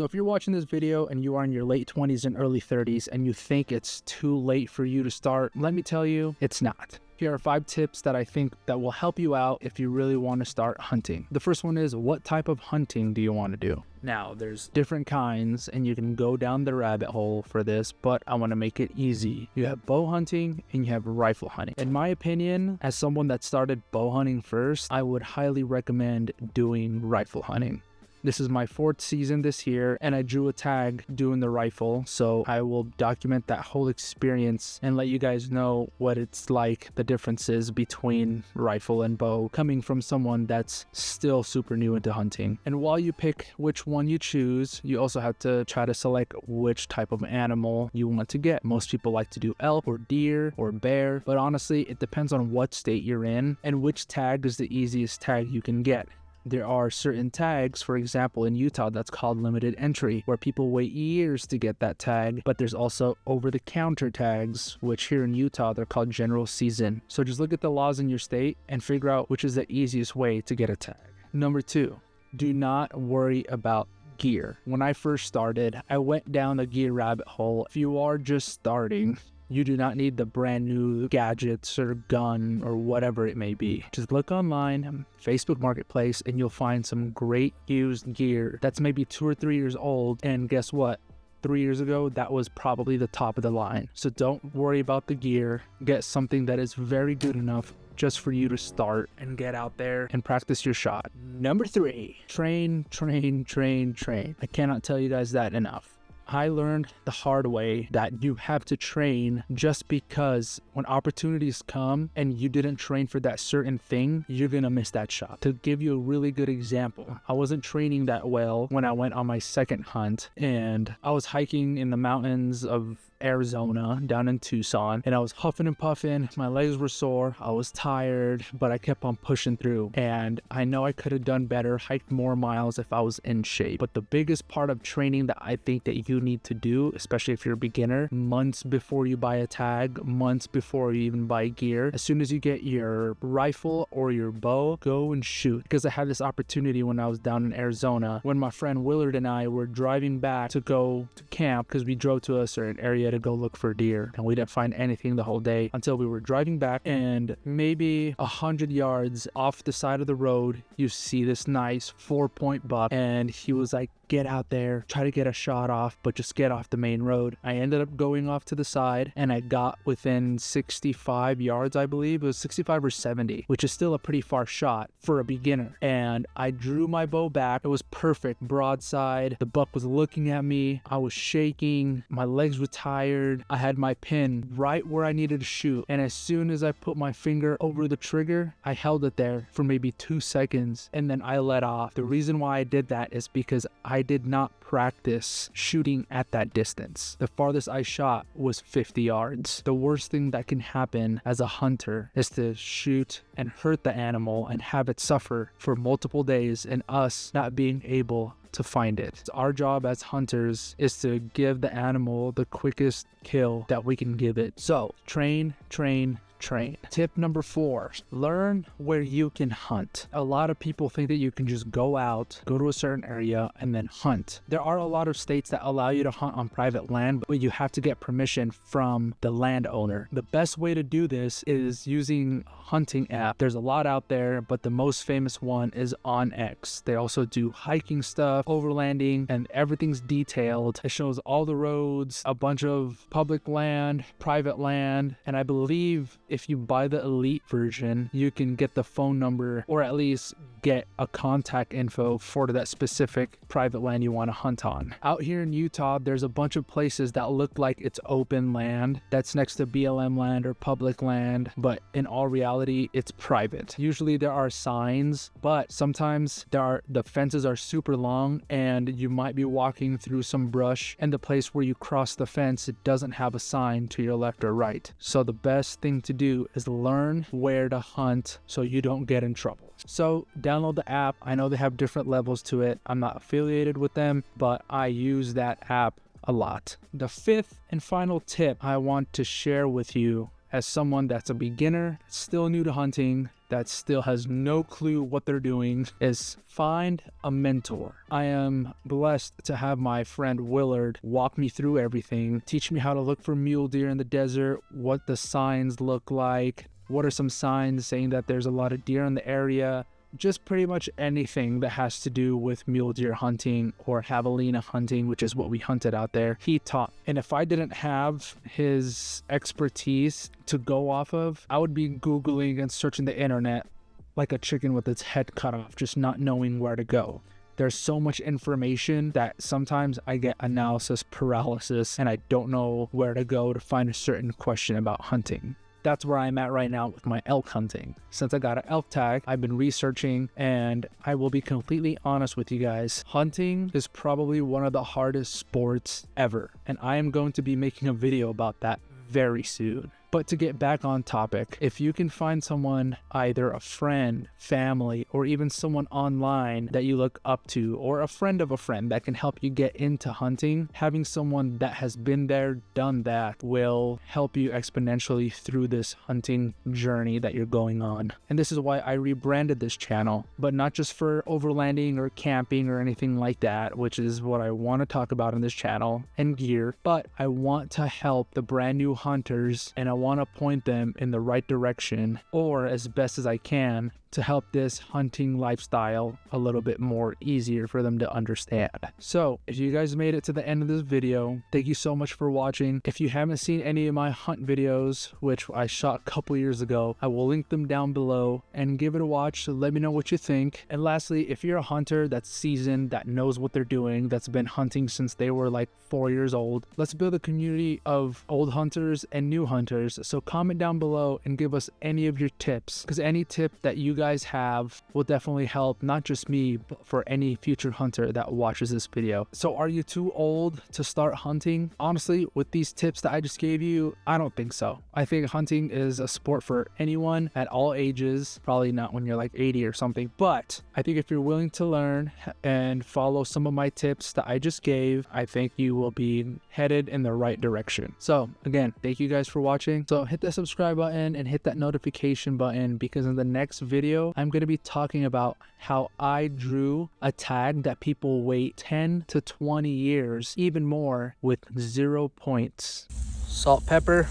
So if you're watching this video and you are in your late 20s and early 30s and you think it's too late for you to start, let me tell you, it's not. Here are 5 tips that I think that will help you out if you really want to start hunting. The first one is, what type of hunting do you want to do? Now, there's different kinds and you can go down the rabbit hole for this, but I want to make it easy. You have bow hunting and you have rifle hunting. In my opinion, as someone that started bow hunting first, I would highly recommend doing rifle hunting. This is my 4th season this year, and I drew a tag doing the rifle, so I will document that whole experience and let you guys know what it's like, the differences between rifle and bow, coming from someone that's still super new into hunting. And while you pick which one you choose, you also have to try to select which type of animal you want to get. Most people like to do elk or deer or bear, but honestly, it depends on what state you're in and which tag is the easiest tag you can get. There are certain tags, for example, in Utah, that's called limited entry, where people wait years to get that tag, but there's also over-the-counter tags, which here in Utah, they're called general season. So just look at the laws in your state and figure out which is the easiest way to get a tag. Number 2, do not worry about gear. When I first started, I went down the gear rabbit hole. If you are just starting, you do not need the brand new gadgets or gun or whatever it may be. Just look online, Facebook Marketplace, and you'll find some great used gear that's maybe 2 or 3 years old. And guess what? 3 years ago, that was probably the top of the line. So don't worry about the gear. Get something that is very good enough just for you to start and get out there and practice your shot. Number 3, train, train, train, train. I cannot tell you guys that enough. I learned the hard way that you have to train, just because when opportunities come and you didn't train for that certain thing, you're gonna miss that shot. To give you a really good example, I wasn't training that well when I went on my second hunt, and I was hiking in the mountains of Arizona down in Tucson, and I was huffing and puffing. My legs were sore, I was tired, but I kept on pushing through, and I know I could have done better, hiked more miles if I was in shape. But the biggest part of training that I think that you need to do, especially if you're a beginner, months before you buy a tag, months before you even buy gear, as soon as you get your rifle or your bow, go and shoot. Because I had this opportunity when I was down in Arizona, when my friend Willard and I were driving back to go to camp, because we drove to a certain area to go look for deer, and we didn't find anything the whole day until we were driving back, and maybe 100 yards off the side of the road, you see this nice 4-point buck, and he was like, get out there, try to get a shot off, but just get off the main road. I ended up going off to the side, and I got within 65 yards, I believe. It was 65 or 70, which is still a pretty far shot for a beginner. And I drew my bow back. It was perfect, broadside. The buck was looking at me. I was shaking. My legs were tired. I had my pin right where I needed to shoot. And as soon as I put my finger over the trigger, I held it there for maybe 2 seconds, and then I let off. The reason why I did that is because I did not practice shooting at that distance. The farthest I shot was 50 yards. The worst thing that can happen as a hunter is to shoot and hurt the animal and have it suffer for multiple days, and us not being able to find it. Our job as hunters is to give the animal the quickest kill that we can give it. So train, train, train. Tip number 4, learn where you can hunt. A lot of people think that you can just go out, go to a certain area, and then hunt. There are a lot of states that allow you to hunt on private land, but you have to get permission from the landowner. The best way to do this is using a hunting app. There's a lot out there, but the most famous one is OnX. They also do hiking stuff, overlanding, and everything's detailed. It shows all the roads, a bunch of public land, private land, and I believe if you buy the elite version, you can get the phone number, or at least get a contact info for that specific private land you want to hunt on. Out here in Utah, there's a bunch of places that look like it's open land that's next to BLM land or public land, but in all reality, it's private. Usually there are signs, but sometimes the fences are super long, and you might be walking through some brush, and the place where you cross the fence, it doesn't have a sign to your left or right. So the best thing to do is learn where to hunt so you don't get in trouble. So download the app. I know they have different levels to it. I'm not affiliated with them, but I use that app a lot. The 5th and final tip I want to share with you as someone that's a beginner, still new to hunting, that still has no clue what they're doing, is find a mentor. I am blessed to have my friend Willard walk me through everything, teach me how to look for mule deer in the desert, what the signs look like, what are some signs saying that there's a lot of deer in the area, just pretty much anything that has to do with mule deer hunting or javelina hunting, which is what we hunted out there. He taught. And if I didn't have his expertise to go off of, I would be Googling and searching the internet like a chicken with its head cut off, just not knowing where to go. There's so much information that sometimes I get analysis paralysis and I don't know where to go to find a certain question about hunting. That's where I'm at right now with my elk hunting. Since I got an elk tag, I've been researching, and I will be completely honest with you guys. Hunting is probably one of the hardest sports ever, and I am going to be making a video about that very soon. But to get back on topic, if you can find someone, either a friend, family, or even someone online that you look up to, or a friend of a friend that can help you get into hunting, having someone that has been there, done that, will help you exponentially through this hunting journey that you're going on. And this is why I rebranded this channel, but not just for overlanding or camping or anything like that, which is what I want to talk about in this channel, and gear, but I want to help the brand new hunters, and I want to point them in the right direction, or as best as I can, to help this hunting lifestyle a little bit more easier for them to understand. So if you guys made it to the end of this video, thank you so much for watching. If you haven't seen any of my hunt videos, which I shot a couple years ago, I will link them down below and give it a watch. So let me know what you think. And lastly, if you're a hunter that's seasoned, that knows what they're doing, that's been hunting since they were like 4 years old, let's build a community of old hunters and new hunters. So comment down below and give us any of your tips, because any tip that you guys have will definitely help not just me, but for any future hunter that watches this video. So are you too old to start hunting? Honestly, with these tips that I just gave you, I don't think so. I think hunting is a sport for anyone at all ages, probably not when you're like 80 or something, but I think if you're willing to learn and follow some of my tips that I just gave, I think you will be headed in the right direction. So again, thank you guys for watching. So hit that subscribe button and hit that notification button, because in the next video I'm going to be talking about how I drew a tag that people wait 10 to 20 years, even more, with 0 points. Salt, pepper,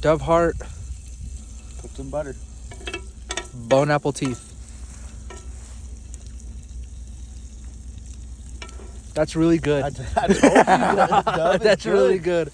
dove heart, cooked in butter, bone apple teeth. That's really good. I told you that dove is That's good. really good.